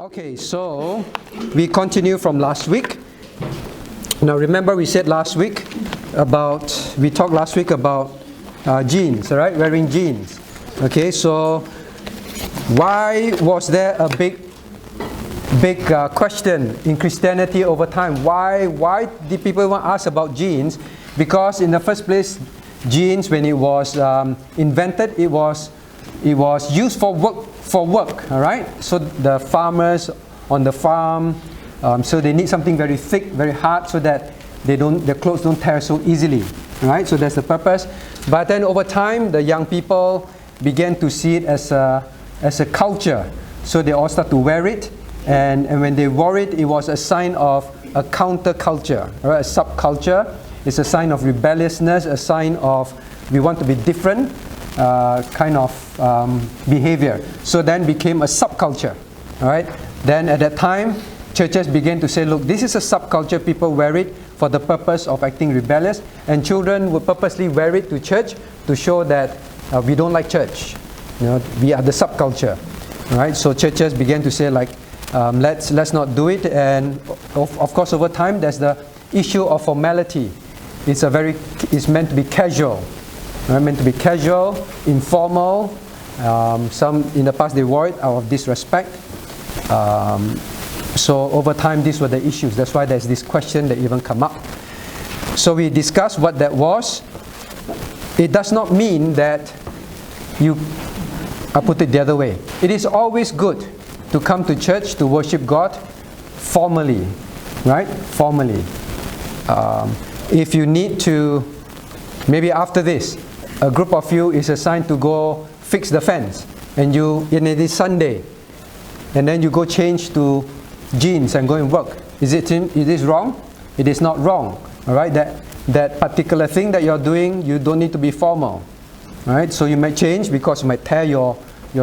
Okay, so we continue from last week. Now remember we said last week we talked last week about jeans, right? Wearing jeans. Okay, so why was there a big question in Christianity over time? Why did people want to ask about jeans? Because in the first place, jeans, when it was invented, it was used for work, all right? So the farmers on the farm, so they need something very thick, very hard, so that their clothes don't tear so easily, right? So that's the purpose. But then over time, the young people began to see it as a culture. So they all start to wear it, and when they wore it, it was a sign of a counterculture, right? A subculture. It's a sign of rebelliousness, a sign of we want to be different kind of behavior. So then became a subculture, all right? Then at that time, churches began to say, look, this is a subculture. People wear it for the purpose of acting rebellious, and children would purposely wear it to church to show that we don't like church. You know, we are the subculture, all right? So churches began to say, like, let's not do it. And of course, over time, there's the issue of formality. It's meant to be casual. Meant to be casual, informal. Some in the past they wore it out of disrespect. So over time these were the issues. That's why there's this question that even come up. So we discussed what that was. It does not mean that I put it the other way. It is always good to come to church to worship God formally, right? Formally. If you need to, maybe after this, a group of you is assigned to go fix the fence, and it is Sunday, and then you go change to jeans and go and work. Is it wrong? It is not wrong. All right, that particular thing that you're doing, you don't need to be formal. All right, so you might change because you might tear your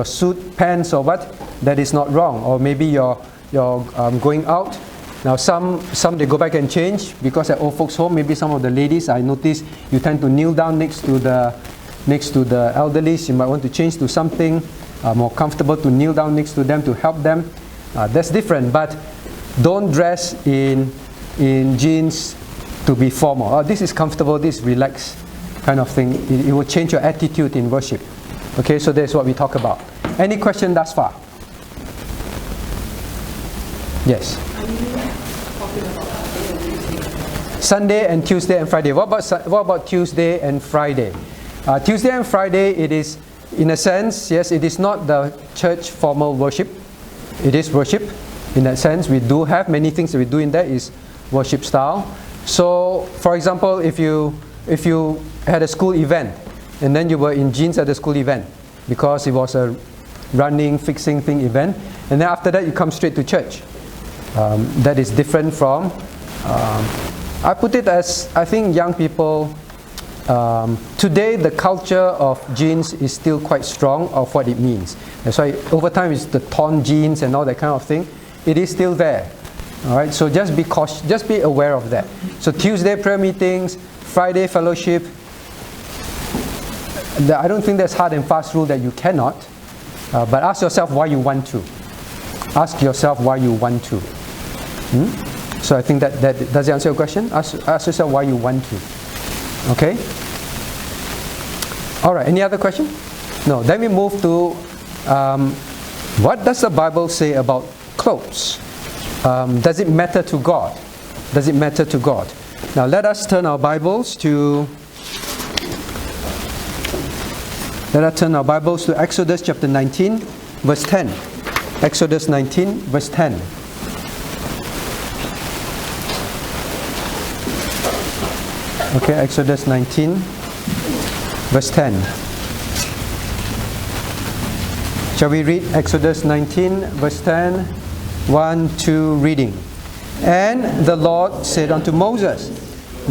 suit pants or what. That is not wrong. Or maybe you're going out. Now some they go back and change because at old folks' home, maybe some of the ladies, I notice you tend to kneel down next to the elderly. You might want to change to something more comfortable, to kneel down next to them to help them. That's different, but don't dress in jeans to be formal. Oh, this is comfortable, this is relaxed kind of thing. It will change your attitude in worship. Okay, so that's what we talk about. Any question thus far? Yes. Sunday and Tuesday and Friday. What about Tuesday and Friday? Tuesday and Friday, it is, in a sense, yes, it is not the church formal worship. It is worship. In that sense, we do have many things that we do in there is worship style. So, for example, if you had a school event, and then you were in jeans at the school event, because it was a running, fixing thing event, and then after that you come straight to church. That is different from, I put it as, I think young people, today the culture of jeans is still quite strong of what it means. That's why over time it's the torn jeans and all that kind of thing. It is still there. All right, so just be cautious, just be aware of that. So Tuesday prayer meetings, Friday fellowship. I don't think there's hard and fast rule that you cannot, but ask yourself why you want to. Ask yourself why you want to. So I think that does it answer your question? Ask yourself why you want to. Okay? Alright, any other question? No, then we move to what does the Bible say about clothes? Does it matter to God? Does it matter to God? Now let us turn our Bibles to Exodus chapter 19, verse 10. Exodus 19, verse 10. Okay, Exodus 19, verse 10. Shall we read Exodus 19, verse 10? 1, 2, reading. And the Lord said unto Moses,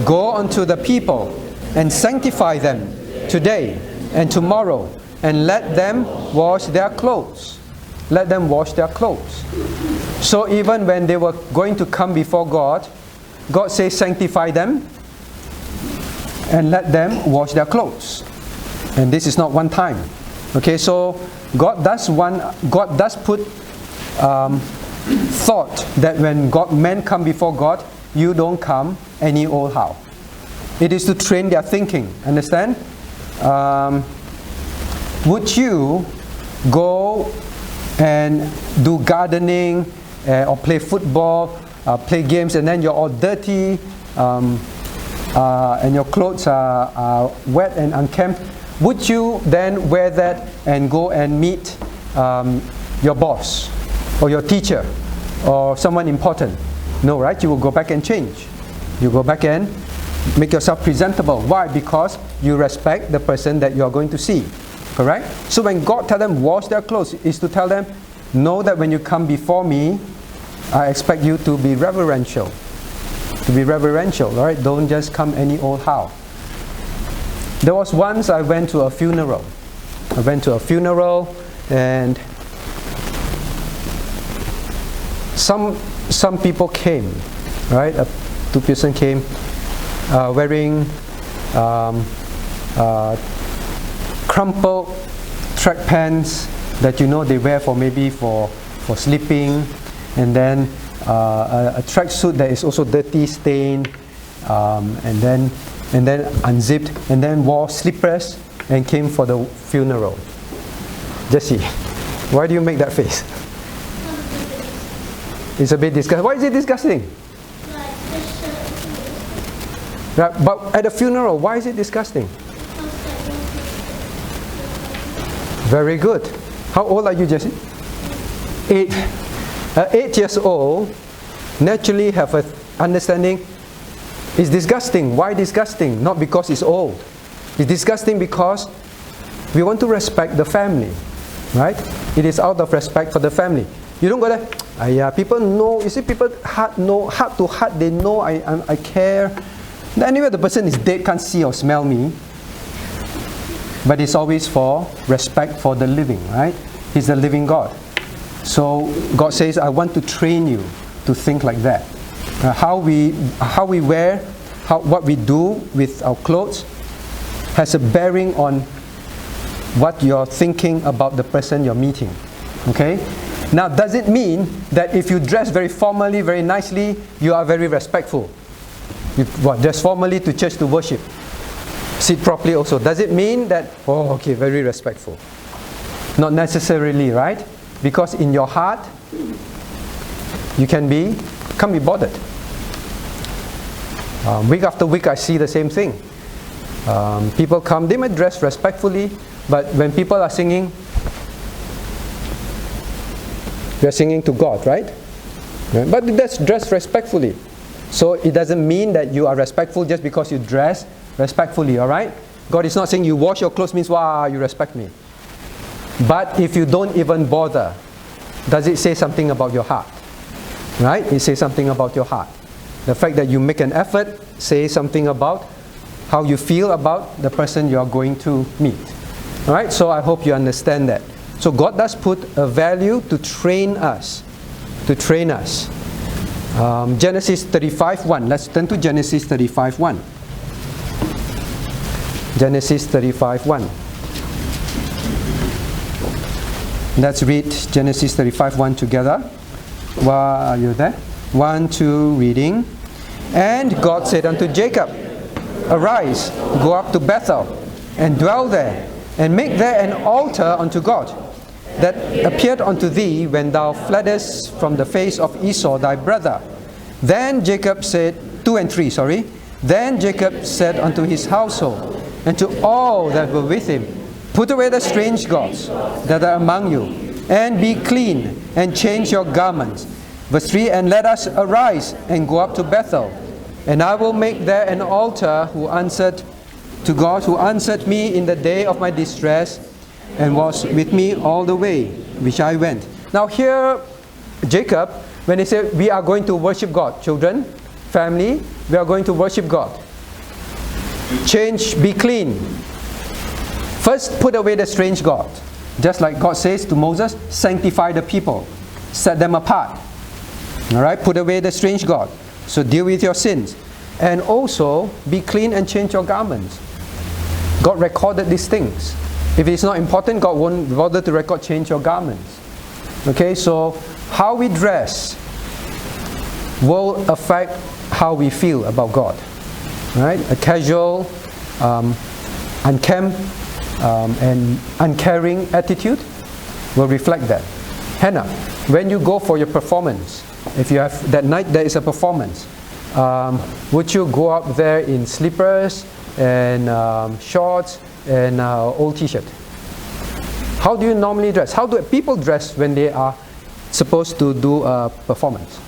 Go unto the people, and sanctify them today and tomorrow, and let them wash their clothes. Let them wash their clothes. So even when they were going to come before God, God says, sanctify them, and let them wash their clothes. And this is not one time. Okay, so God does put thought that when men come before God, you don't come any old how. It is to train their thinking. Understand? Would you go and do gardening or play football, play games, and then you're all dirty and your clothes are wet and unkempt? Would you then wear that and go and meet your boss or your teacher or someone important? No, right? You will go back and change. You go back and make yourself presentable. Why? Because you respect the person that you are going to see. Correct? So when God tells them wash their clothes, is to tell them, know that when you come before me, I expect you to be reverential. To be reverential, all right? Don't just come any old how. There was once I went to a funeral. I went to a funeral and some people came, right? Two person came wearing crumpled track pants that you know they wear for maybe for sleeping, and then a track suit that is also dirty, stained, and then unzipped, and then wore slippers and came for the funeral. Jesse, why do you make that face? It's a bit disgusting. Why is it disgusting? Right, but at a funeral, why is it disgusting? Very good. How old are you, Jesse? 8. 8 years old naturally have an understanding. It's disgusting. Why disgusting? Not because it's old. It's disgusting because we want to respect the family, right? It is out of respect for the family. You don't go there. People know. You see, people heart to heart. They know I care. Anyway, the person is dead, can't see or smell me. But it's always for respect for the living, right? He's the living God. So God says, I want to train you to think like that. How we wear, what we do with our clothes has a bearing on what you're thinking about the person you're meeting. Okay? Now, does it mean that if you dress very formally, very nicely, you are very respectful? You dress formally to church to worship. Sit properly also. Does it mean that, oh, okay, very respectful? Not necessarily, right? Because in your heart, you can't be bothered. Week after week, I see the same thing. People come, they might dress respectfully, but when people are singing, we are singing to God, right? But that's dressed respectfully. So it doesn't mean that you are respectful just because you dress respectfully, all right? God is not saying you wash your clothes means, wow, you respect me. But if you don't even bother, does it say something about your heart? Right? It says something about your heart. The fact that you make an effort says something about how you feel about the person you are going to meet. All right? So I hope you understand that. So God does put a value to train us. To train us. Genesis 35:1. Let's turn to Genesis 35:1. Genesis 35:1. Let's read Genesis 35:1 together. Are you there? 1, 2, reading. And God said unto Jacob, Arise, go up to Bethel, and dwell there, and make there an altar unto God, that appeared unto thee when thou fleddest from the face of Esau thy brother. Then Jacob said, 2 and 3, sorry. Then Jacob said unto his household, and to all that were with him, Put away the strange gods that are among you, and be clean, and change your garments. Verse 3, And let us arise, and go up to Bethel, and I will make there an altar who answered to God, who answered me in the day of my distress, and was with me all the way which I went. Now here, Jacob, when he said, we are going to worship God, children, family, we are going to worship God. Change, be clean. First, put away the strange god. Just like God says to Moses, sanctify the people. Set them apart. Alright, put away the strange god. So deal with your sins. And also, be clean and change your garments. God recorded these things. If it's not important, God won't bother to record change your garments. Okay, so how we dress will affect how we feel about God. Right? A casual, unkempt, and uncaring attitude will reflect that. Hannah, when you go for your performance, if you have that night there is a performance, would you go up there in slippers and shorts and old t-shirt? How do you normally dress? How do people dress when they are supposed to do a performance?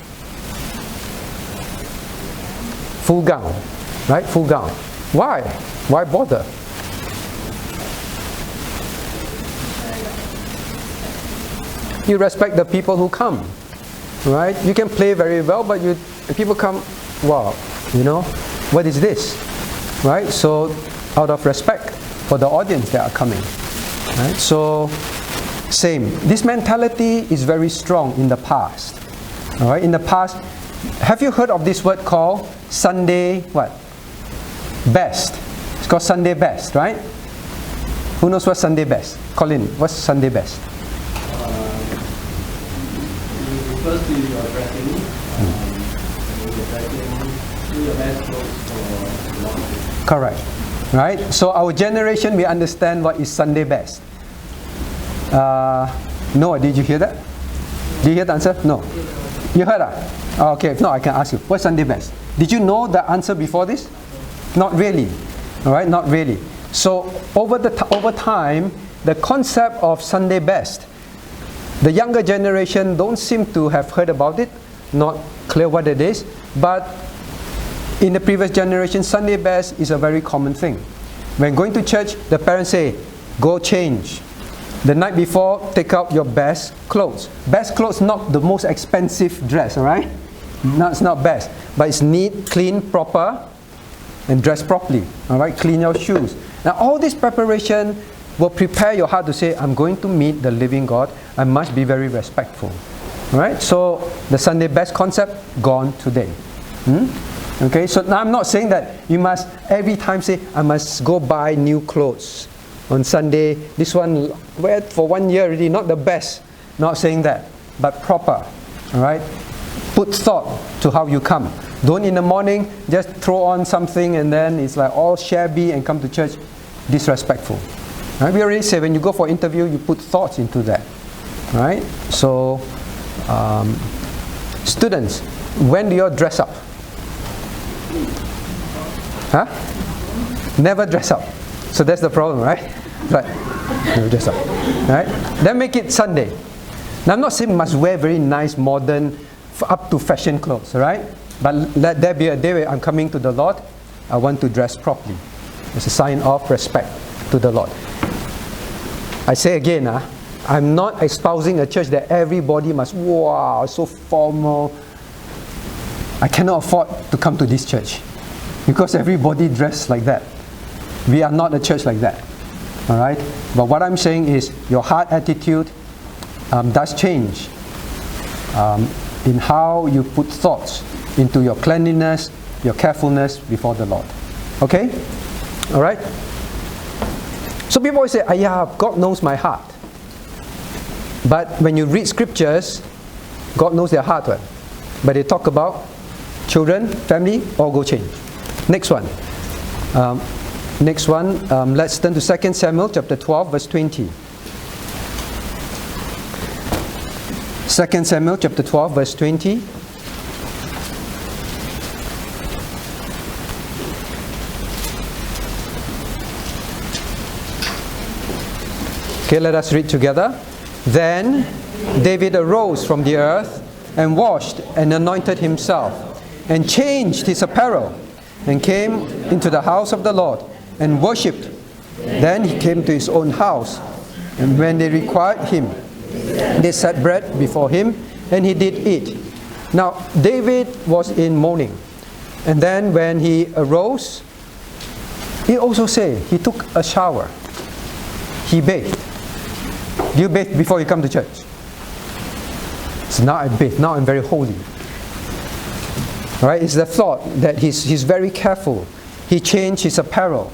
Full gown, right? Full gown. Why? Why bother? You respect the people who come, right? You can play very well, but people come, wow, you know, what is this, right? So, out of respect for the audience that are coming, right? So, same. This mentality is very strong in the past, all right? In the past, have you heard of this word called Sunday what? Best. It's called Sunday best, right? Who knows what's Sunday best? Colin, what's Sunday best? First, you are dressing, do your best clothes for long. Correct. Right? So our generation, we understand what is Sunday best. Noah, did you hear that? Did you hear the answer? No. You heard that? Okay, if not, I can ask you. What's Sunday best? Did you know the answer before this? Not really. All right, not really. So over time, the concept of Sunday best, the younger generation don't seem to have heard about it, not clear what it is, but in the previous generation, Sunday best is a very common thing. When going to church, the parents say, go change. The night before, take out your best clothes. Best clothes, not the most expensive dress, all right? No, it's not best, but it's neat, clean, proper, and dress properly, all right? Clean your shoes. Now, all this preparation will prepare your heart to say, I'm going to meet the living God. I must be very respectful. Right? So the Sunday best concept gone today. Okay, so now I'm not saying that you must every time say, I must go buy new clothes on Sunday. This one wear for 1 year already, not the best. Not saying that, but proper. All right? Put thought to how you come. Don't in the morning just throw on something and then it's like all shabby and come to church disrespectful. Right? We already said when you go for interview, you put thoughts into that. Right? So, students, when do you dress up? Huh? Never dress up. So that's the problem, right? Right. Never dress up. Right? Then make it Sunday. Now I'm not saying must wear very nice, modern, up to fashion clothes, right? But let there be a day where I'm coming to the Lord, I want to dress properly. It's a sign of respect to the Lord. I say again, I'm not espousing a church that everybody must, wow, so formal. I cannot afford to come to this church because everybody dressed like that. We are not a church like that. All right? But what I'm saying is your heart attitude does change in how you put thoughts into your cleanliness, your carefulness before the Lord. Okay? All right? So people always say, God knows my heart. But when you read scriptures, God knows their heart. Right? But they talk about children, family, all go change. Next one. Let's turn to 2 Samuel chapter 12, verse 20. 2 Samuel chapter 12, verse 20. Okay, let us read together. Then David arose from the earth and washed and anointed himself and changed his apparel and came into the house of the Lord and worshipped. Then he came to his own house, and when they required him, they set bread before him and he did eat. Now David was in mourning, and then when he arose, he also said he took a shower. He bathed. Do you bathe before you come to church? So now I bathe. Now I'm very holy. Right? It's the thought that he's very careful. He changed his apparel.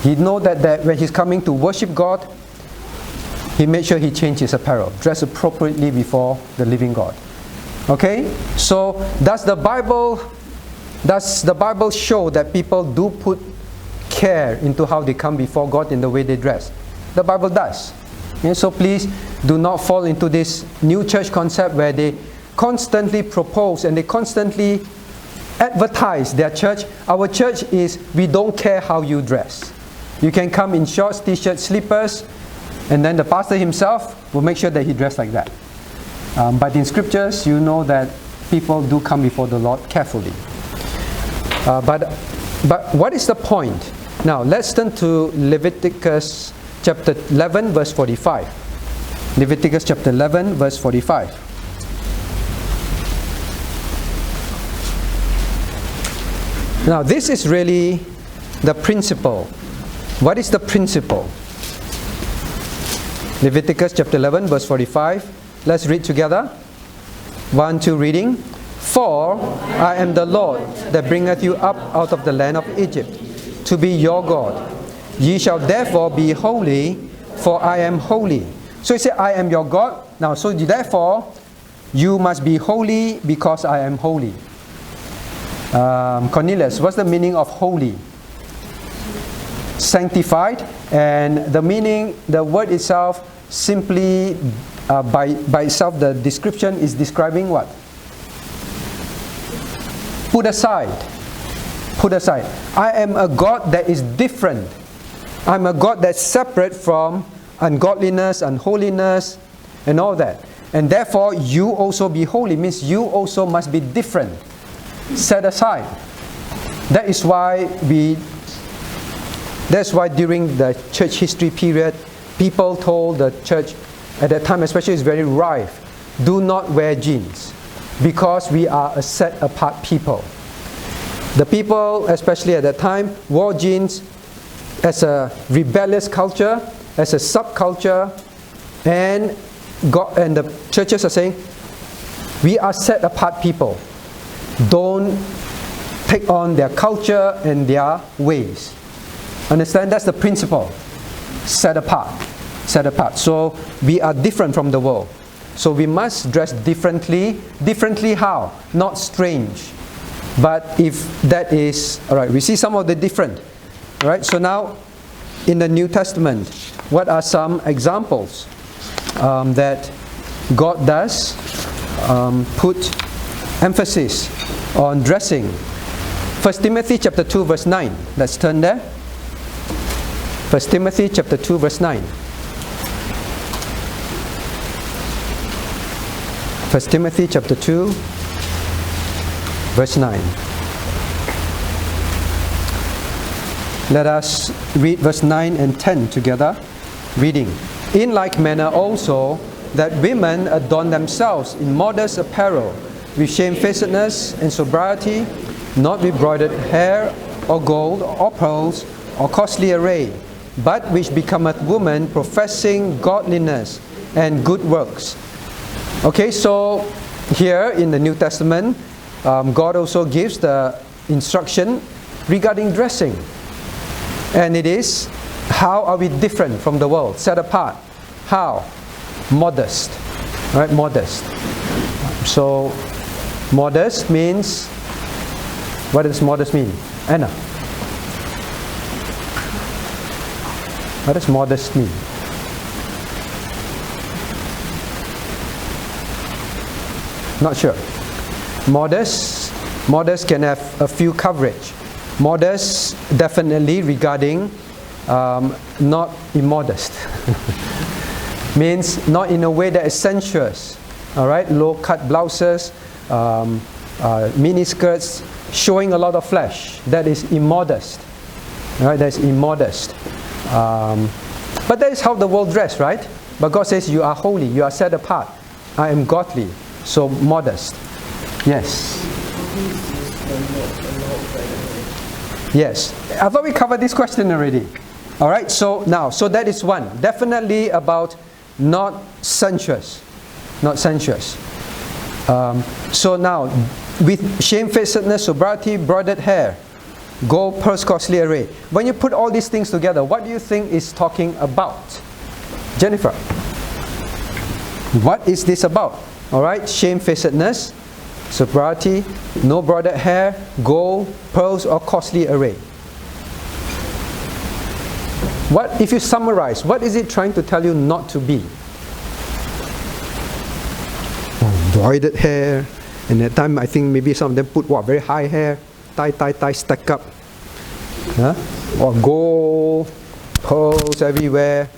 He knows that when he's coming to worship God, he made sure he changed his apparel, dressed appropriately before the living God. Okay? So does the Bible show that people do put care into how they come before God in the way they dress? The Bible does. Okay? So please do not fall into this new church concept where they constantly propose and they constantly advertise their church. Our church is, we don't care how you dress. You can come in shorts, t-shirts, slippers, and then the pastor himself will make sure that he dressed like that. But in scriptures, you know that people do come before the Lord carefully. But what is the point? Now, let's turn to Leviticus chapter 11, verse 45. Leviticus chapter 11, verse 45. Now, this is really the principle. What is the principle? Leviticus chapter 11, verse 45. Let's read together. 1, 2, reading. For I am the Lord that bringeth you up out of the land of Egypt, to be your God. Ye shall therefore be holy, for I am holy. So he said, I am your God. Now, so therefore, you must be holy because I am holy. Cornelius, what's the meaning of holy? Sanctified. And the meaning, the word itself, simply by itself, the description is describing what? Put aside. Put aside. I am a God that is different. I'm a God that's separate from ungodliness, unholiness, and all that. And therefore, you also be holy, means you also must be different. Set aside. That's why during the church history period, people told the church at that time, especially, it's very rife, do not wear jeans, because we are a set apart people. The people, especially at that time, wore jeans as a rebellious culture, as a subculture, and God and the churches are saying, we are set apart people. Don't take on their culture and their ways. Understand? That's the principle. Set apart. Set apart. So we are different from the world. So we must dress differently. Differently how? Not strange. But if that is, alright, we see some of the different. Alright, so now in the New Testament, what are some examples that God does put emphasis on dressing? 1 Timothy chapter 2 verse 9. Let's turn there. 1 Timothy chapter 2 verse 9. 1 Timothy chapter 2 verse 9. Let us read verse 9 and 10 together. Reading. In like manner also, that women adorn themselves in modest apparel, with shamefacedness and sobriety, not with broidered hair, or gold, or pearls, or costly array, but which becometh woman professing godliness and good works. Okay, so here in the New Testament, God also gives the instruction regarding dressing. And it is, how are we different from the world? Set apart. How? Modest. Right? Modest. So, modest means, what does modest mean? Anna. What does modest mean? Not sure. Modest can have a few coverage. Modest definitely regarding not immodest. Means not in a way that is sensuous. Alright, low cut blouses, mini skirts, showing a lot of flesh. That is immodest. Alright, that is immodest. But that is how the world dress, right? But God says you are holy, you are set apart. I am godly. So modest. Yes. Yes. I thought we covered this question already. Alright, so now, so that is one. Definitely about not sensuous. Not sensuous. So now, with shamefacedness, sobriety, broidered hair, gold, pearls, costly array. When you put all these things together, what do you think is talking about? Jennifer? What is this about? Alright, shamefacedness, sobriety, no broided hair, gold, pearls, or costly array. What, if you summarize, what is it trying to tell you not to be? Broided hair, and at that time I think maybe some of them put very high hair, tie, stack up. Or gold, pearls everywhere.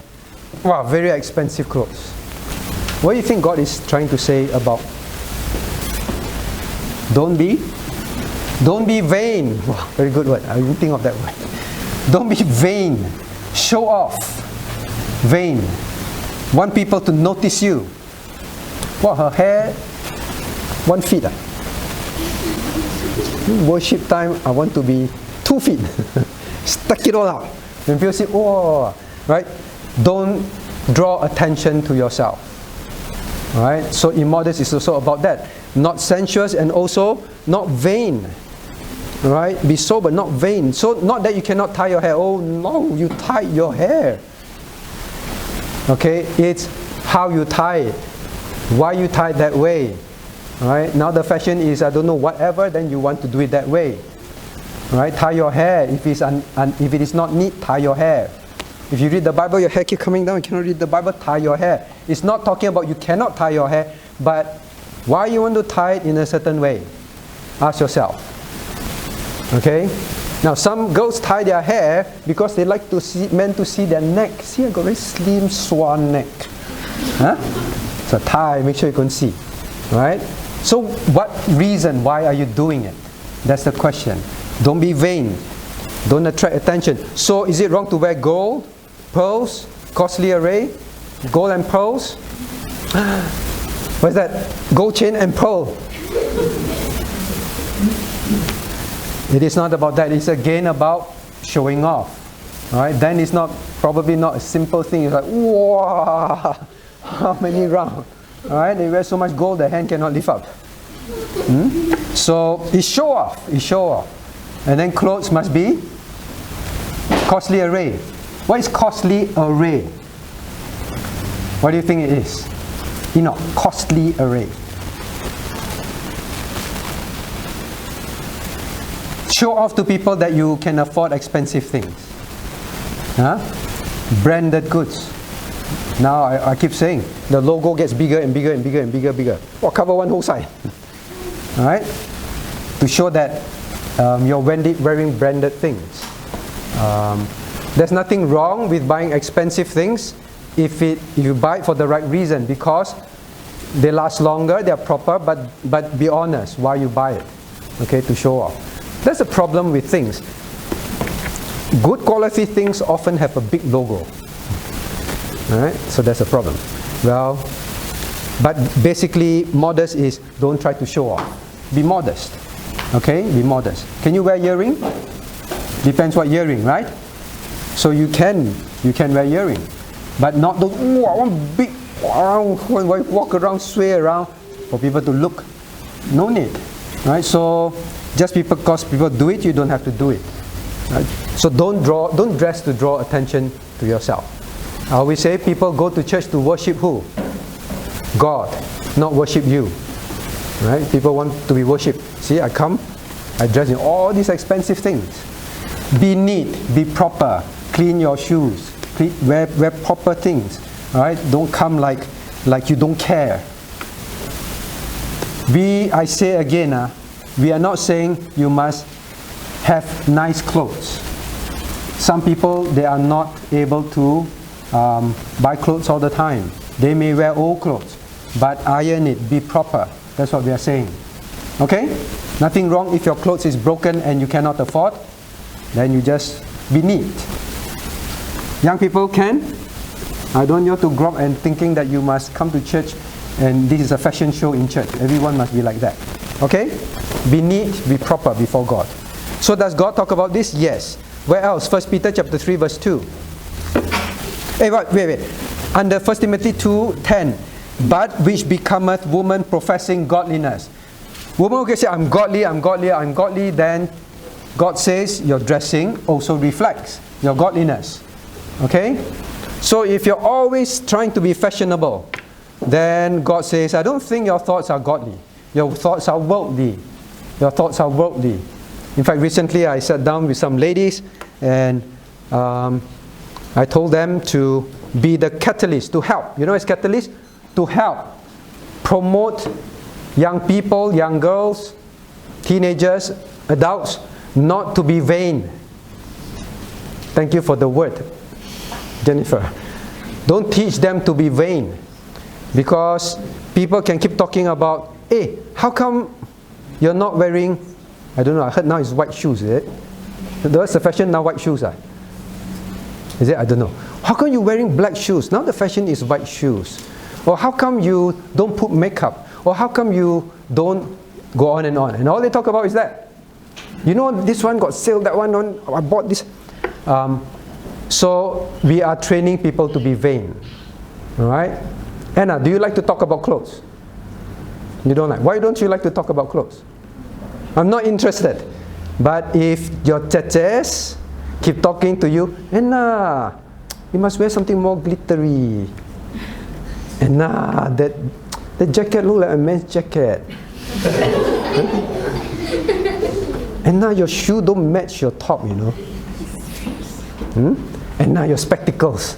Wow, very expensive clothes. What do you think God is trying to say about? Don't be vain. Wow, very good word. I didn't think of that word. Don't be vain. Show off. Vain. Want people to notice you. What, her hair? 1 feet. Worship time, I want to be 2 feet. Stuck it all out. When people say, oh, right? Don't draw attention to yourself. Alright? So immodest is also about that. Not sensuous and also not vain. Alright? Be sober, not vain. So not that you cannot tie your hair. Oh no, you tie your hair. Okay? It's how you tie it. Why you tie it that way. Alright? Now the fashion is, I don't know, whatever, then you want to do it that way. Alright? Tie your hair. If it is not neat, tie your hair. If you read the Bible, your hair keep coming down, you cannot read the Bible, tie your hair. It's not talking about you cannot tie your hair, but why you want to tie it in a certain way? Ask yourself. Okay? Now some girls tie their hair because they like to see men to see their neck. See, I got a very slim swan neck. Huh? So tie, make sure you can see. Right? So what reason, why are you doing it? That's the question. Don't be vain. Don't attract attention. So is it wrong to wear gold, pearls, costly array, gold and pearls? What's that? Gold chain and pearl. It is not about that. It's again about showing off. Alright? Then it's probably not a simple thing. It's like, wow, how many rounds? Alright? They wear so much gold the hand cannot lift up. So it's show off. It's show off. And then clothes must be costly array. What is costly array? What do you think it is? Costly array. Show off to people that you can afford expensive things. Huh? Branded goods. Now I keep saying the logo gets bigger and bigger and bigger and bigger. Or cover one whole side. Alright? To show that you're wearing branded things. There's nothing wrong with buying expensive things if you buy it for the right reason, because they last longer, they're proper, but be honest why you buy it. Okay, to show off. That's the problem with things. Good quality things often have a big logo. Alright, so that's a problem. Well, but basically modest is don't try to show off. Be modest. Okay, be modest. Can you wear earring? Depends what earring, right? So you can wear earring, but not those. Oh, I want big. Walk around, sway around for people to look. No need, right? So just because people do it, you don't have to do it. Right? So don't dress to draw attention to yourself. I always say people go to church to worship who? God, not worship you. Right? People want to be worshipped. See, I dress in all these expensive things. Be neat, be proper, clean your shoes, wear proper things. All right? Don't come like you don't care. I say again, we are not saying you must have nice clothes. Some people, they are not able to buy clothes all the time. They may wear old clothes, but iron it, be proper. That's what we are saying. Okay? Nothing wrong if your clothes is broken and you cannot afford, then you just be neat. Young people can. I don't want you to grow up and thinking that you must come to church and this is a fashion show in church. Everyone must be like that. Okay? Be neat, be proper before God. So does God talk about this? Yes. Where else? 1 Peter chapter 3 verse 2. Hey, wait. Under 1 Timothy 2:10. But which becometh woman professing godliness. Woman who can say, I'm godly, then God says your dressing also reflects your godliness. Okay? So if you're always trying to be fashionable, then God says, I don't think your thoughts are godly. Your thoughts are worldly. Your thoughts are worldly. In fact, recently I sat down with some ladies and I told them to be the catalyst, to help. You know, as catalyst, to help promote young people, young girls, teenagers, adults, not to be vain. Thank you for the word, Jennifer. Don't teach them to be vain, because people can keep talking about, hey, how come you're not wearing, I don't know, I heard now it's white shoes, is it? That's the fashion now, white shoes. Is it? I don't know. How come you're wearing black shoes? Now the fashion is white shoes. Or how come you don't put makeup? Or how come you don't go on and on? And all they talk about is that. You know, this one got sale, that one on, I bought this. So we are training people to be vain. Alright? Anna, do you like to talk about clothes? You don't like? Why don't you like to talk about clothes? I'm not interested. But if your tetes keep talking to you, Anna, you must wear something more glittery. Anna, that jacket look like a man's jacket. Anna, your shoe don't match your top, you know. Anna, your spectacles.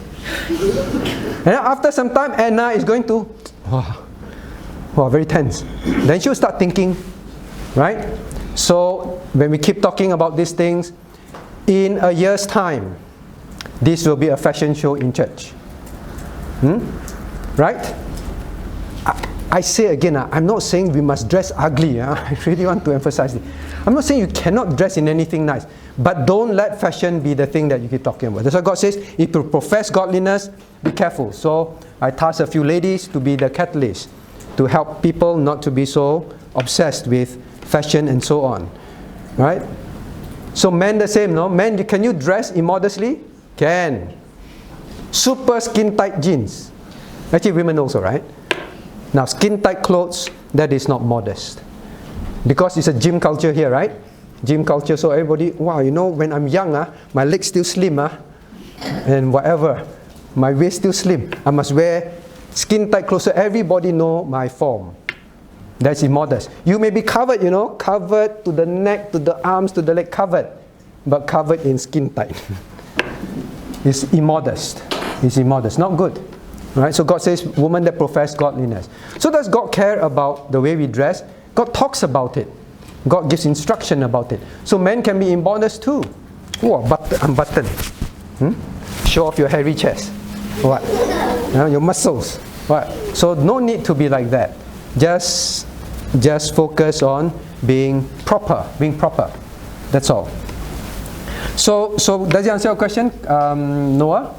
And then after some time, Anna is going to, wow, very tense. Then she'll start thinking, right? So when we keep talking about these things, in a year's time, this will be a fashion show in church. Right? I say again, I'm not saying we must dress ugly. I really want to emphasize it. I'm not saying you cannot dress in anything nice. But don't let fashion be the thing that you keep talking about. That's why God says, if you profess godliness, be careful. So I tasked a few ladies to be the catalyst, to help people not to be so obsessed with fashion and so on. Right? So men the same, no? Men, can you dress immodestly? Can. Super skin tight jeans. Actually women also, right? Now skin tight clothes, that is not modest. Because it's a gym culture here, right? Gym culture, so everybody, wow, you know, when I'm young, my legs still slim, and whatever, my waist still slim. I must wear skin tight clothes so everybody know my form. That's immodest. You may be covered, you know, covered to the neck, to the arms, to the leg, covered, but covered in skin tight. It's immodest. It's immodest, not good. Right? So God says, women that profess godliness. So does God care about the way we dress? God talks about it. God gives instruction about it. So men can be immodest too. Oh, unbutton. Show off your hairy chest. What? Your muscles. What? So no need to be like that. Just focus on being proper. Being proper. That's all. So does it answer your question, Noah?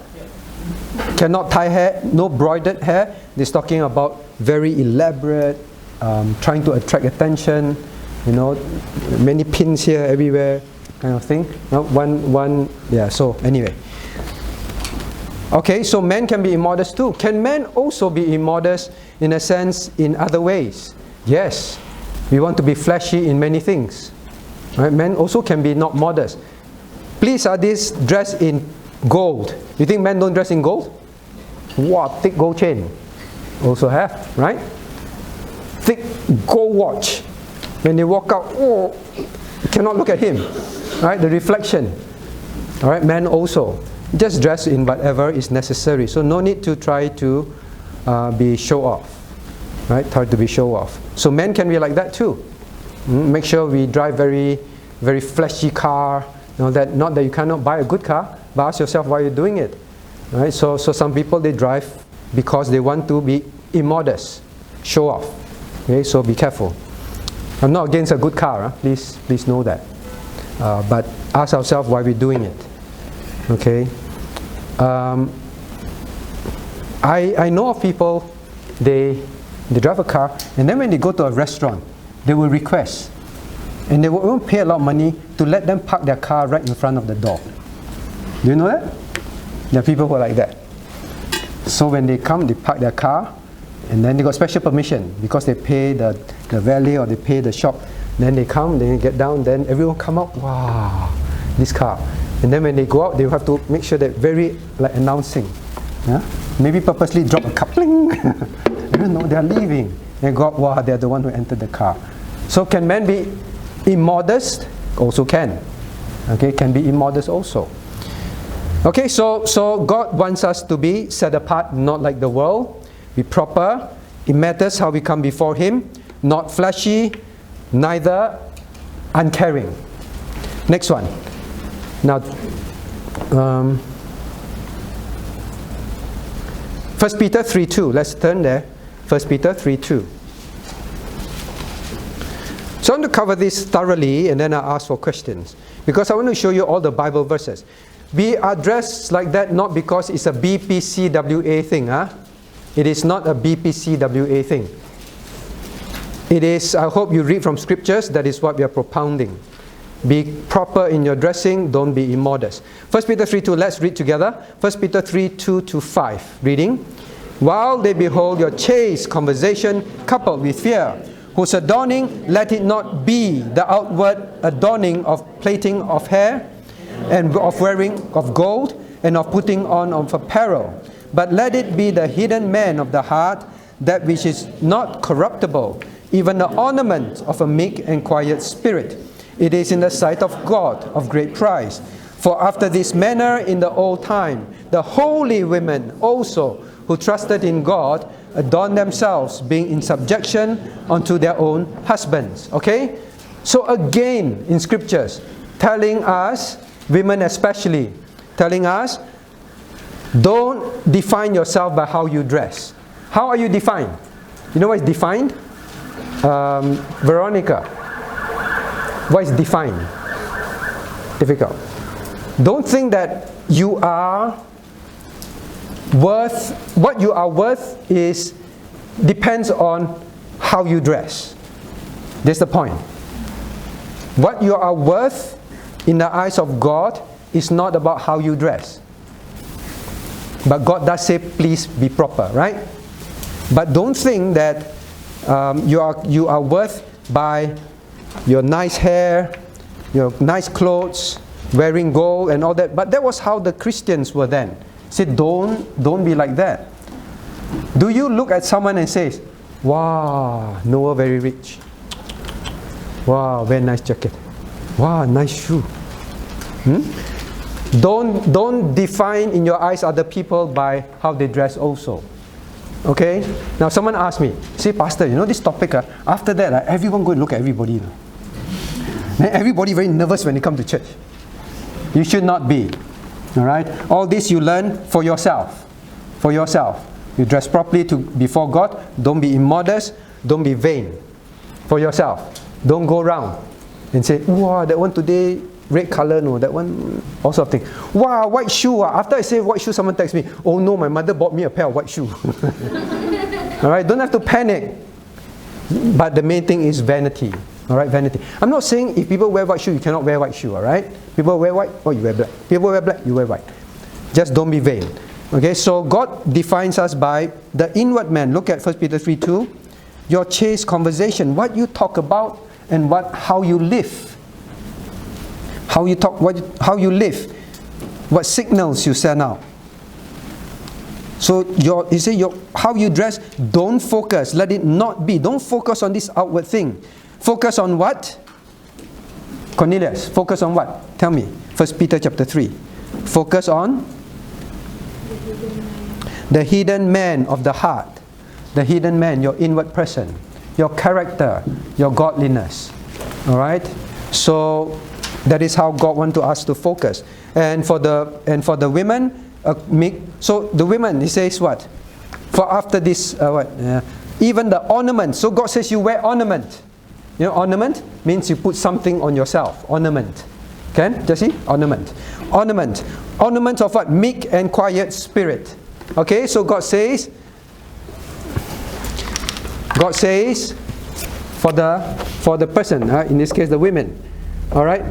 Cannot tie hair, no broidered hair. This talking about very elaborate, trying to attract attention, you know, many pins here, everywhere, kind of thing. No, yeah, so anyway. Okay, so men can be immodest too. Can men also be immodest in a sense in other ways? Yes. We want to be flashy in many things. Right? Men also can be not modest. Please, are these dressed in gold? You think men don't dress in gold? Wow, thick gold chain. Also have, right? Thick gold watch. When they walk out, oh, you cannot look at him. Right? The reflection. Alright, men also. Just dress in whatever is necessary. So no need to try to be show off. Right? Try to be show off. So men can be like that too. Make sure we drive very, very flashy car. You know, that not that you cannot buy a good car, but ask yourself why you're doing it. Right? So some people, they drive because they want to be immodest, show off. Okay? So be careful. I'm not against a good car. Please know that. But ask ourselves why we're doing it. Okay? I know of people, they drive a car, and then when they go to a restaurant, they will request, and they won't pay a lot of money to let them park their car right in front of the door. Do you know that? There are people who are like that. So when they come, they park their car, and then they got special permission because they pay the valet or they pay the shop. Then they come, they get down, then everyone come up, wow, this car. And then when they go out, they have to make sure that very like announcing, Yeah? Maybe purposely drop a coupling. They don't know they're leaving. And God, wow, they're the one who entered the car. So can men be immodest? Also can. Okay, can be immodest also. Okay, so God wants us to be set apart, not like the world. Be proper. It matters how we come before Him. Not fleshy, neither uncaring. Next one. Now, 1 Peter 3:2. Let's turn there. 1 Peter 3:2. So I want to cover this thoroughly and then I'll ask for questions. Because I want to show you all the Bible verses. We are dressed like that not because it's a BPCWA thing. It is not a BPCWA thing. It is, I hope you read from scriptures, that is what we are propounding. Be proper in your dressing, don't be immodest. 1 Peter 3:2, let's read together. 1 Peter 3:2-5, reading. While they behold your chaste conversation coupled with fear, whose adorning, let it not be the outward adorning of plaiting of hair, and of wearing of gold, and of putting on of apparel, but let it be the hidden man of the heart, that which is not corruptible, even the ornament of a meek and quiet spirit. It is in the sight of God of great price. For after this manner in the old time, the holy women also, who trusted in God, adorned themselves, being in subjection unto their own husbands. Okay? So again, in scriptures, telling us, women especially, telling us, don't define yourself by how you dress. How are you defined? You know what is defined? Veronica, what is defined? Difficult. Don't think that you are worth, what you are worth is, depends on how you dress. That's the point. What you are worth in the eyes of God is not about how you dress. But God does say, please be proper, right? But don't think that you are worth by your nice hair, your nice clothes, wearing gold and all that. But that was how the Christians were then. Said, don't be like that. Do you look at someone and say, wow, Noah very rich. Wow, very nice jacket. Wow, nice shoe. Don't define in your eyes other people by how they dress also. Okay? Now someone asked me, say, Pastor, you know this topic, after that, everyone go and look at everybody. Then everybody very nervous when they come to church. You should not be. Alright? All this you learn for yourself. For yourself. You dress properly before God. Don't be immodest. Don't be vain. For yourself. Don't go around and say, wow, that one today, red color, no, that one, all sort of thing. Wow, white shoe. After I say white shoe, someone texts me, oh no, my mother bought me a pair of white shoe. Alright, don't have to panic. But the main thing is vanity. Alright, vanity. I'm not saying if people wear white shoe, you cannot wear white shoe, alright? People wear white, oh, you wear black. People wear black, you wear white. Just don't be vain. Okay, so God defines us by the inward man. Look at 1 Peter 3:2. Your chaste conversation, what you talk about and how you live. How you talk, how you live. What signals you send out. So how you dress, don't focus. Let it not be. Don't focus on this outward thing. Focus on what? Cornelius, focus on what? Tell me. 1 Peter chapter 3. Focus on the hidden man of the heart. The hidden man, your inward person, your character, your godliness. Alright? So that is how God wants us to focus. And for the women, so the women, he says what? For after this, even the ornament. So God says you wear ornament. You know, ornament means you put something on yourself. Ornament. Okay, Jesse? Ornament. Ornament. Ornament of what? Meek and quiet spirit. Okay, so God says for the person, in this case the women. Alright?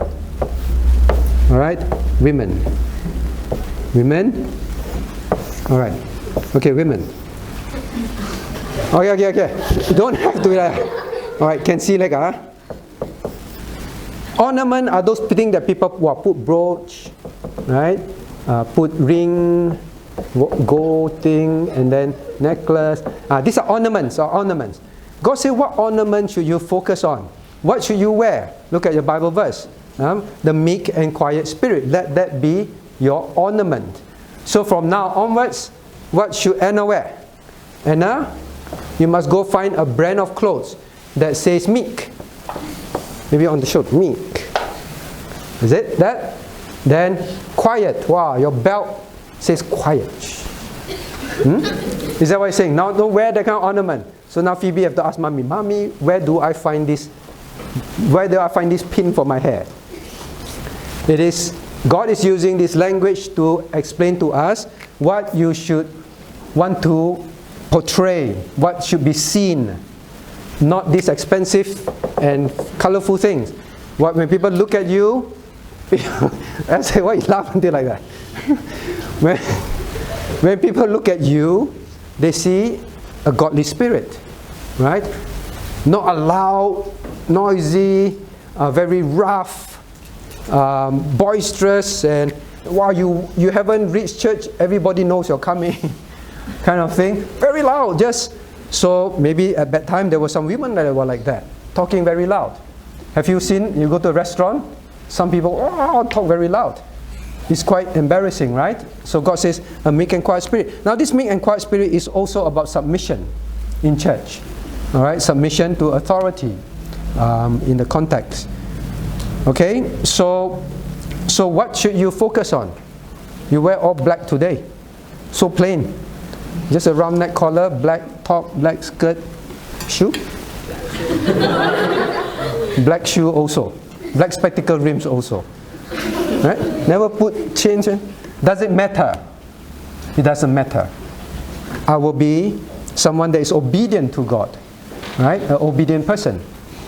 Alright? Women. Women? Alright. Okay, women. Okay. You don't have to. Alright, can see like ornament are those things that people put brooch, right? Put ring, gold thing, and then necklace. These are ornaments. God said, what ornament should you focus on? What should you wear? Look at your Bible verse. The meek and quiet spirit. Let that be your ornament. So from now onwards, what should Anna wear? Anna, you must go find a brand of clothes that says meek. Maybe on the shirt, meek. Is it that? Then quiet. Wow, your belt says quiet. Is that what you're saying? Now don't wear that kind of ornament. So now Phoebe have to ask Mommy, Mommy, where do I find this pin for my hair? God is using this language to explain to us what you should want to portray, what should be seen. Not these expensive and colorful things. When people look at you, I say, why you laugh until like that? When people look at you, they see a godly spirit, right? Not a loud, noisy, very rough, boisterous, and wow, you haven't reached church, everybody knows you're coming, kind of thing. Very loud, just so maybe at that time there were some women that were like that, talking very loud. Have you seen, you go to a restaurant, some people talk very loud. It's quite embarrassing, right? So God says a meek and quiet spirit. Now this meek and quiet spirit is also about submission in church. All right, submission to authority in the context. Okay, so what should you focus on? You wear all black today, so plain. Just a round neck collar, black top, black skirt, shoe. Black shoe also. Black spectacle rims also. Right? Never put chains in. Does it matter? It doesn't matter. I will be someone that is obedient to God. Right? An obedient person.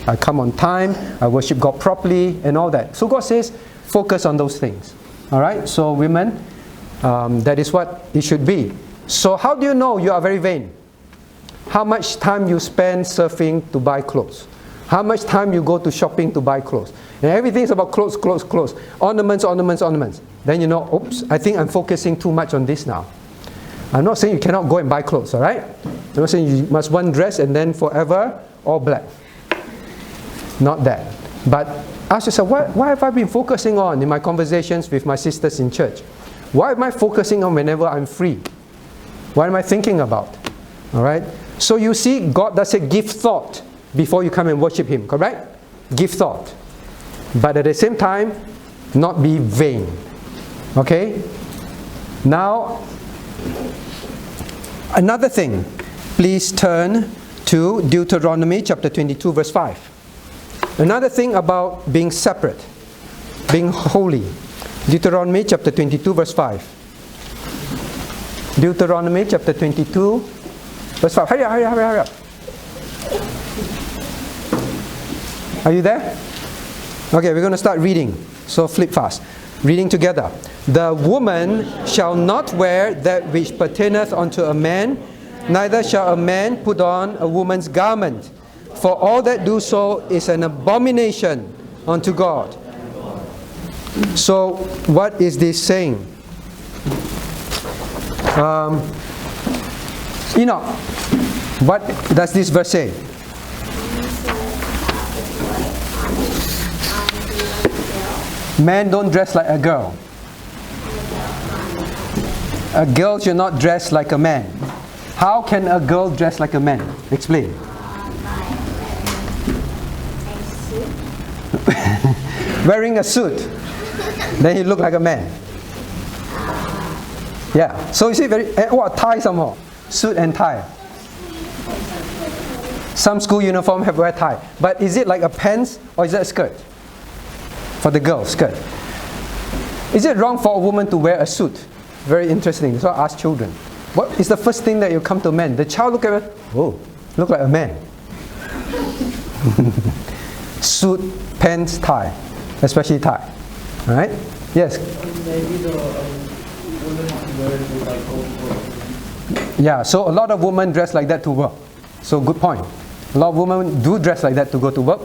I come on time, I worship God properly, and all that. So God says, focus on those things. Alright? So women, that is what it should be. So how do you know you are very vain? How much time you spend surfing to buy clothes? How much time you go to shopping to buy clothes? And everything is about clothes, clothes, clothes. Ornaments, ornaments, ornaments. Then you know, oops, I think I'm focusing too much on this now. I'm not saying you cannot go and buy clothes, alright? I'm not saying you must one dress and then forever all black. Not that. But ask yourself, what have I been focusing on in my conversations with my sisters in church? What am I focusing on whenever I'm free? What am I thinking about? Alright? So you see, God does say give thought before you come and worship Him, correct? Give thought. But at the same time, not be vain. Okay? Now, another thing. Please turn to Deuteronomy chapter 22 verse 5. Another thing about being separate, being holy. Deuteronomy chapter 22 verse 5. Deuteronomy chapter 22 verse 5. Hurry up, hurry up, hurry up. Are you there? Okay, we're going to start reading. So flip fast. Reading together. The woman shall not wear that which pertaineth unto a man, neither shall a man put on a woman's garment. For all that do so is an abomination unto God. So what is this saying? What does this verse say? Men don't dress like a girl. A girl should not dress like a man. How can a girl dress like a man? Explain. Wearing a suit. Then he look like a man. Yeah. So you see, tie some more. Suit and tie. Some school uniform have wear tie. But is it like a pants or is it a skirt? For the girl, skirt. Is it wrong for a woman to wear a suit? Very interesting. So I ask children. What is the first thing that you come to a man? The child look at it. Oh, look like a man. Suit, pants, tie. Especially tie. Alright? Yes? Maybe the women have to wear it like overall. Yeah, so a lot of women dress like that to work. So good point. A lot of women do dress like that to go to work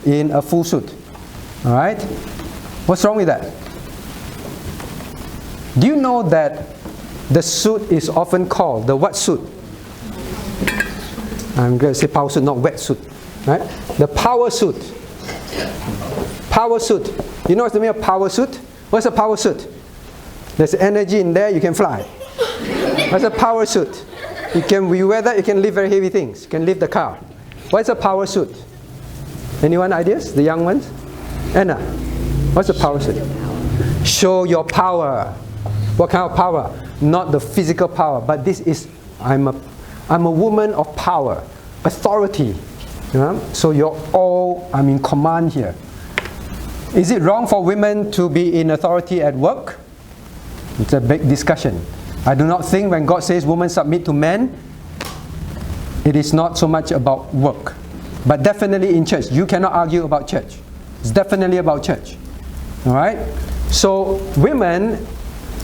in a full suit. Alright? What's wrong with that? Do you know that the suit is often called the what suit? I'm going to say power suit, not wet suit. Right? The power suit. Power suit. You know what's the meaning of power suit? What's a power suit? There's energy in there, you can fly. What's a power suit? You wear that, you can lift very heavy things. You can lift the car. What's a power suit? Anyone ideas? The young ones? Anna, what's a power suit? Show your power. What kind of power? Not the physical power, but this is, I'm a woman of power, authority. You know? So I'm in command here. Is it wrong for women to be in authority at work? It's a big discussion. I do not think when God says women submit to men, it is not so much about work. But definitely in church. You cannot argue about church. It's definitely about church. Alright? So women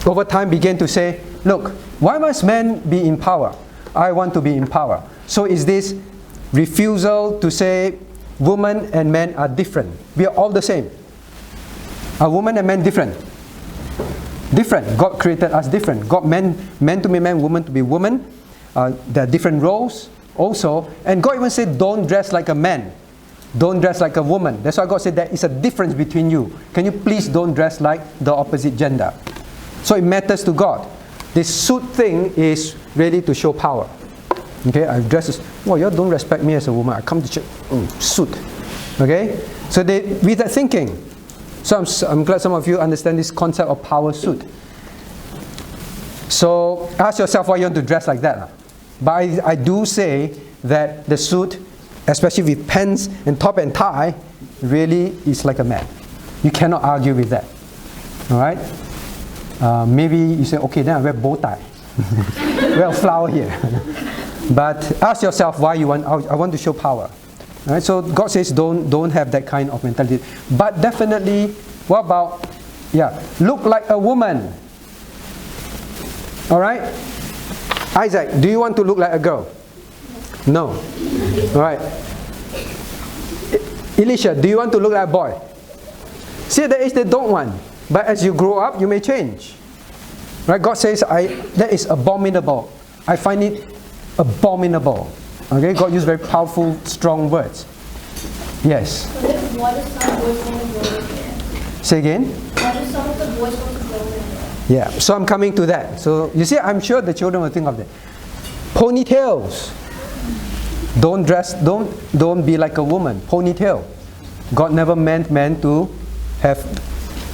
over time began to say, look, why must men be in power? I want to be in power. So is this refusal to say women and men are different? We are all the same. Are women and men different? Different. God created us different. God men to be men, women to be women. There are different roles also. And God even said, don't dress like a man. Don't dress like a woman. That's why God said there is a difference between you. Can you please don't dress like the opposite gender? So it matters to God. This suit thing is really to show power. Okay, I dress as, well, you don't respect me as a woman. I come to church, suit. Okay, so with that thinking. So I'm glad some of you understand this concept of power suit. So ask yourself why you want to dress like that. But I do say that the suit, especially with pants and top and tie, really is like a man. You cannot argue with that. Alright? Maybe you say, okay, then I wear bow tie. Wear a flower here. But ask yourself why you want, I want to show power. Alright? So God says don't have that kind of mentality. But definitely, what about, look like a woman. Alright? Isaac, do you want to look like a girl? No. Alright. Elisha, do you want to look like a boy? See, at the age they don't want. But as you grow up, you may change. Right? God says, that is abominable. I find it abominable. Okay? God used very powerful, strong words. Yes. What if some boys want to grow their hair? Say again? What if some of the boys want to grow their hair? Yeah. So I'm coming to that. So you see, I'm sure the children will think of that. Ponytails. Don't dress. Don't be like a woman. Ponytail. God never meant men to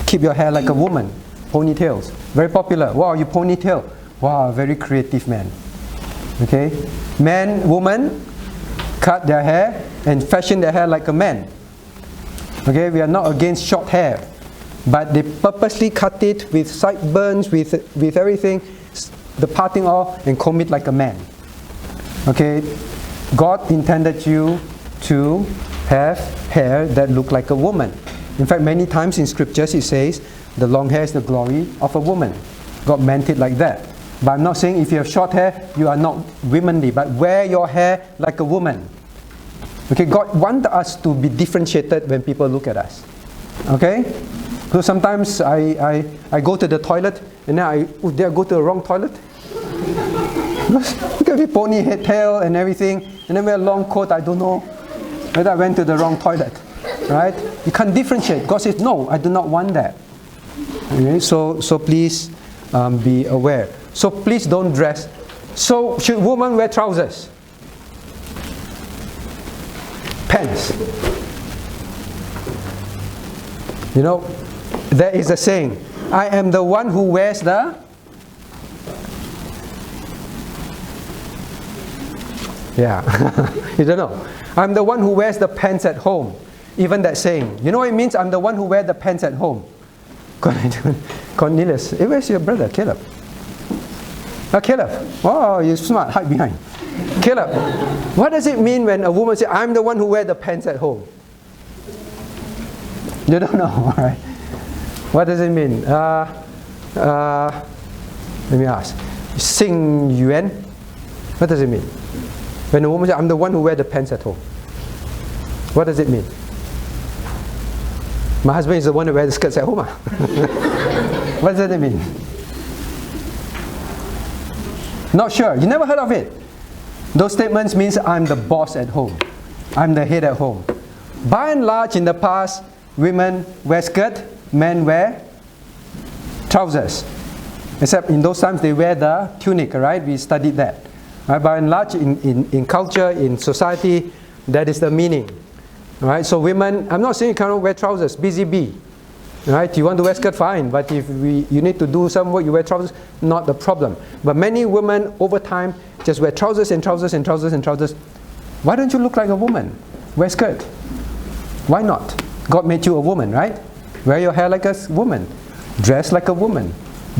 keep your hair like a woman. Ponytails. Very popular. Wow, you ponytail. Wow, very creative man. Okay? Man, woman, cut their hair and fashion their hair like a man. Okay? We are not against short hair. But they purposely cut it with sideburns, with everything, the parting off, and comb it like a man. Okay? God intended you to have hair that look like a woman. In fact, many times in scriptures it says, the long hair is the glory of a woman. God meant it like that. But I'm not saying if you have short hair, you are not womanly, but wear your hair like a woman. Okay, God wants us to be differentiated when people look at us. Okay? So sometimes I go to the toilet and then did I go to the wrong toilet? Look at me, pony head, tail and everything, and then wear a long coat, I don't know whether I went to the wrong toilet. Right? You can't differentiate. God says, no, I do not want that. Okay? So please be aware. So please don't dress. So should women wear trousers? Pants. You know, there is a saying, I am the one who wears the... Yeah, you don't know. I'm the one who wears the pants at home. Even that saying. You know what it means? I'm the one who wears the pants at home. Cornelius, hey, where's your brother, Caleb? Caleb, oh, you're smart, hide behind. Caleb, what does it mean when a woman says, I'm the one who wears the pants at home? You don't know, alright. What does it mean? Let me ask. Xing Yuan, what does it mean? When a woman says, I'm the one who wears the pants at home. What does it mean? My husband is the one who wears the skirts at home. What does that mean? Not sure. You never heard of it. Those statements means I'm the boss at home. I'm the head at home. By and large, in the past, women wear skirt, men wear trousers. Except in those times, they wear the tunic, right? We studied that. Right? By and large, in culture, in society, that is the meaning. Right? So women, I'm not saying you cannot wear trousers, busy bee. Right? You want to wear skirt, fine. But if you need to do some work, you wear trousers, not the problem. But many women, over time, just wear trousers and trousers and trousers and trousers. Why don't you look like a woman? Wear skirt. Why not? God made you a woman, right? Wear your hair like a woman. Dress like a woman.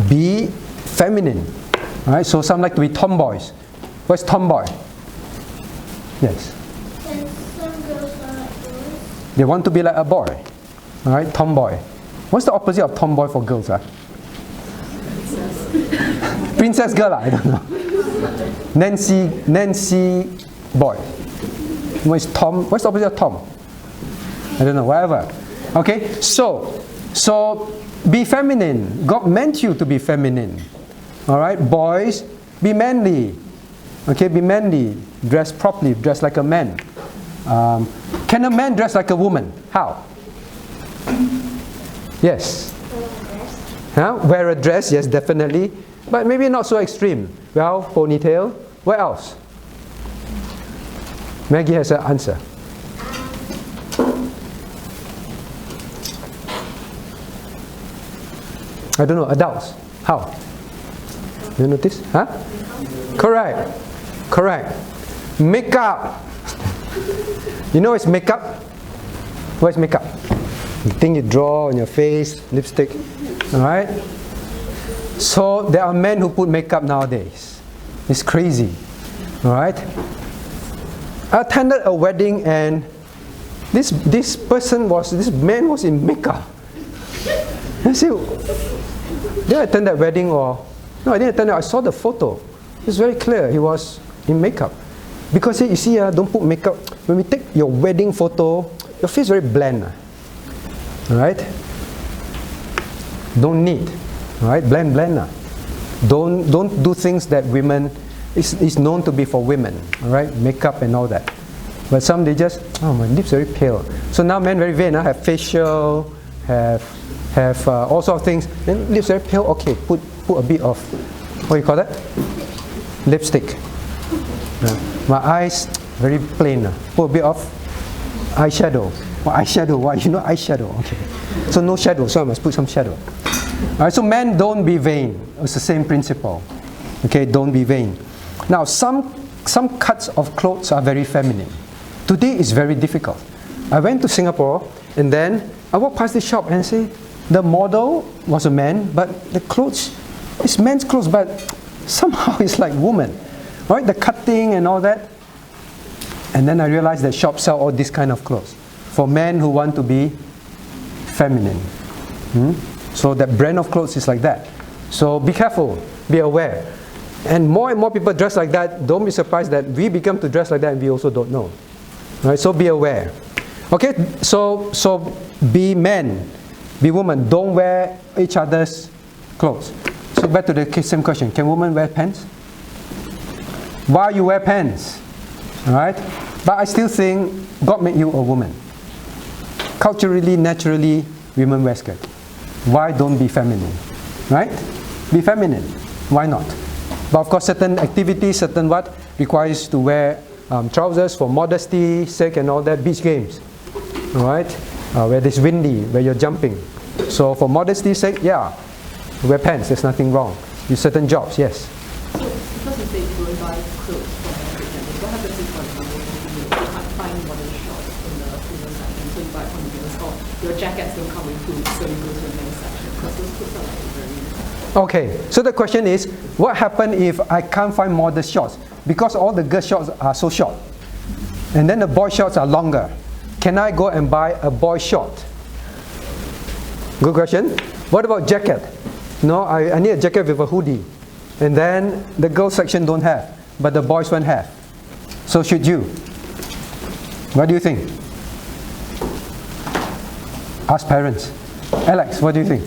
Be feminine. Right? So some like to be tomboys. What's tomboy? Yes. And some girls are like boys. They want to be like a boy. Alright, tomboy. What's the opposite of tomboy for girls? Princess girl, I don't know. Nancy boy. What's the opposite of Tom? I don't know, whatever. Okay, so be feminine. God meant you to be feminine. Alright, boys, be manly. Okay, be manly. Dress properly, dress like a man. Can a man dress like a woman? How? Yes. Huh? Wear a dress, yes, definitely. But maybe not so extreme. Well, ponytail. What else? Maggie has an answer. I don't know, adults. How? You notice? Huh? Correct. Makeup. You know what's makeup? What's makeup? The thing you draw on your face, lipstick. Alright? So there are men who put makeup nowadays. It's crazy. Alright? I attended a wedding and this man was in makeup. I said, did I attend that wedding or? No, I didn't attend it. I saw the photo. It's very clear. He was in makeup. Because you see, don't put makeup. When we take your wedding photo, your face is very bland. Alright? Don't need. Alright? Bland. Don't do things that women is known to be for women. Alright? Makeup and all that. But some they just, oh, my lips are very pale. So now men very vain, have facial, have all sorts of things. Then lips very pale, okay, put a bit of, what do you call that? Lipstick. My eyes very plain. Put a bit of eyeshadow. Eyeshadow, why? You know eyeshadow, okay. So no shadow, so I must put some shadow. Alright, so men, don't be vain. It's the same principle. Okay, don't be vain. Now, some cuts of clothes are very feminine. Today is very difficult. I went to Singapore and then I walked past the shop and say, the model was a man, but the clothes, it's men's clothes, but somehow it's like woman. Right? The cutting and all that. And then I realized that shops sell all this kind of clothes for men who want to be feminine. So that brand of clothes is like that. So be careful, be aware. And more people dress like that. Don't be surprised that we become to dress like that and we also don't know. Right? So be aware. Okay, so be men, be women. Don't wear each other's clothes. So back to the same question. Can women wear pants? Why you wear pants? Alright? But I still think God made you a woman. Culturally, naturally, women wear skirt. Why don't be feminine? Right? Be feminine. Why not? But of course, certain activities, certain what, requires to wear trousers for modesty sake and all that. Beach games. Alright? Where it's windy, where you're jumping. So for modesty sake, yeah, wear pants, there's nothing wrong. With certain jobs, yes. So because you say you don't buy clothes from every gender, what happens if, for example, you can't find modern shorts in the female section, so you buy from the girls, or your jackets don't come with boots, so you go to the men's section, because those clothes are like very... Okay, so the question is, what happens if I can't find modest shorts? Because all the girl shorts are so short. And then the boy shorts are longer. Can I go and buy a boy short? Good question. What about jacket? No, I need a jacket with a hoodie. And then the girls section don't have, but the boys one have. So should you? What do you think? Ask parents. Alex, what do you think? I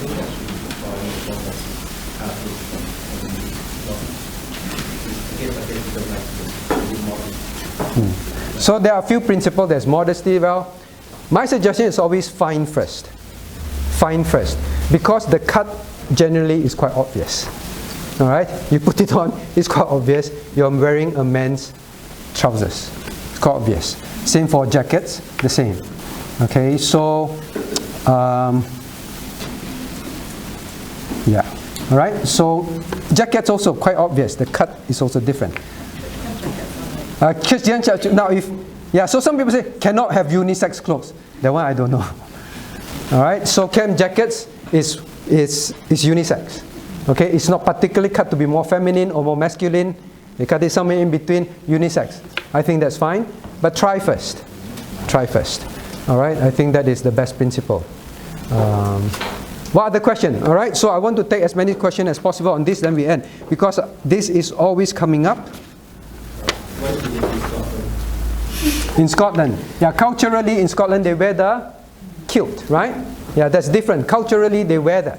think actually buying So there are a few principles. There's modesty. Well, my suggestion is always find first. Find first. Because the cut generally is quite obvious. Alright? You put it on, it's quite obvious. You're wearing a man's trousers. It's quite obvious. Same for jackets, the same. Okay, so yeah. Alright, so jackets also quite obvious. The cut is also different. Christian church, now so some people say cannot have unisex clothes. That one I don't know. Alright, so camp jackets is unisex. Okay, it's not particularly cut to be more feminine or more masculine. They cut it somewhere in between, unisex. I think that's fine, but try first. Try first. Alright, I think that is the best principle. What other question? Alright, so I want to take as many questions as possible on this, then we end. Because this is always coming up. In Scotland. Yeah, culturally in Scotland they wear the kilt, right? Yeah, that's different. Culturally they wear that.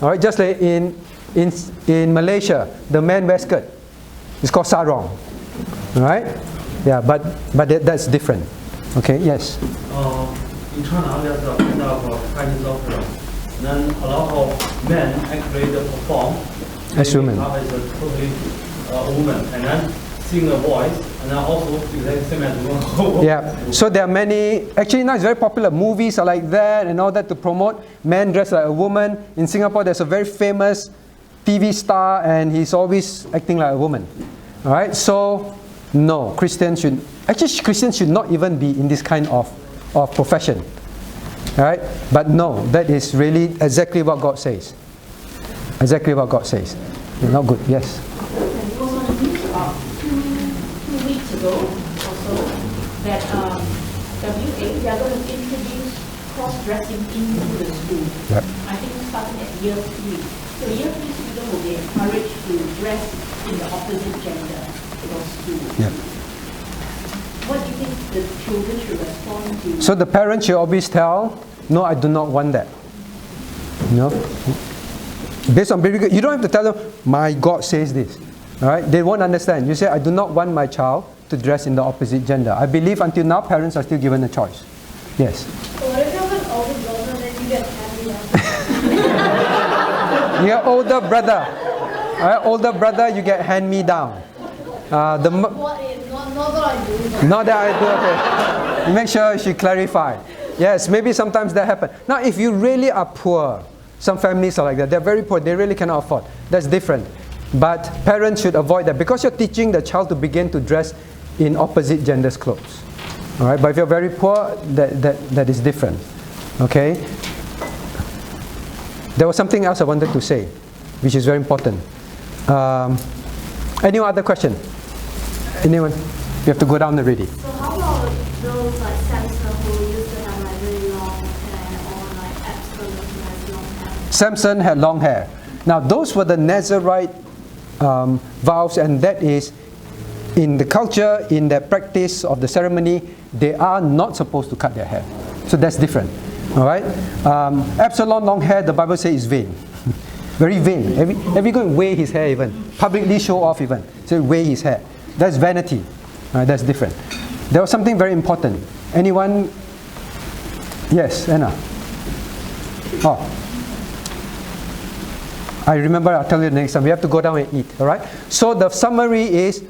Alright, just like in Malaysia, the men wear skirt. It's called sarong. Alright? Yeah, but that's different. Okay, yes? In China there's a kind of Chinese opera. Then a lot of men actually perform as women. As a totally woman. And then sing a voice, and then also same as woman. Yeah, so there are many, actually now it's very popular, movies are like that and all that to promote men dressed like a woman. In Singapore there's a very famous TV star and he's always acting like a woman. Alright, so no, Christians should not even be in this kind of profession. Alright, but no, that is really exactly what God says. Exactly what God says. Not good, yes? Also that WA, they are going to introduce cross-dressing into the school. Yep. I think starting at year 3. So year 3 students will be encouraged to dress in the opposite gender for school. Yep. What do you think the children should respond to? So the parents should always tell, no, I do not want that. No? Based on biblical, you don't have to tell them, my God says this. Alright? They won't understand. You say, I do not want my child to dress in the opposite gender. I believe until now parents are still given a choice. Yes? What if you have an older brother then you get hand-me-down? Your older brother. Alright, older brother, you get hand-me-down. What is? Not that I do. Not that I do, okay. Make sure she clarify. Yes, maybe sometimes that happens. Now, if you really are poor, some families are like that. They're very poor. They really cannot afford. That's different. But parents should avoid that because you're teaching the child to begin to dress in opposite genders' clothes. All right. But if you're very poor, that is different. Okay. There was something else I wanted to say, which is very important. Any other question? Anyone? You have to go down already. So how about those like Samson who used to have like really long hair, or like Absalom who has long hair? Samson had long hair. Now those were the Nazarite vows, and that is in the culture, in the practice of the ceremony, they are not supposed to cut their hair. So that's different. All right. Absalom long hair, the Bible says is vain. Very vain. Every go and weigh his hair even. Publicly show off even. So weigh his hair. That's vanity. That's different. There was something very important. Anyone? Yes, Anna. Oh. I remember, I'll tell you the next time. We have to go down and eat. Alright? So the summary is,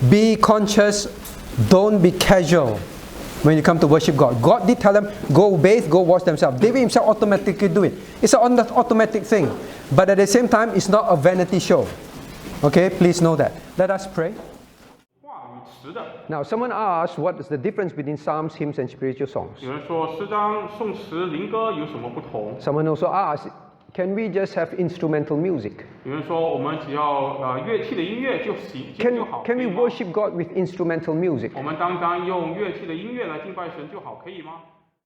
be conscious, don't be casual when you come to worship God. God did tell them, go bathe, go wash themselves. David himself automatically do it. It's an automatic thing. But at the same time, it's not a vanity show. Okay, please know that. Let us pray. Now, someone asked, what is the difference between psalms, hymns, and spiritual songs? 有人说诗章、颂词、灵歌有什么不同？ Someone also asked, can we just have instrumental music? 有人说我们只要乐器的音乐就行就好。 Can we worship God with instrumental music? 我们单单用乐器的音乐来敬拜神就好，可以吗？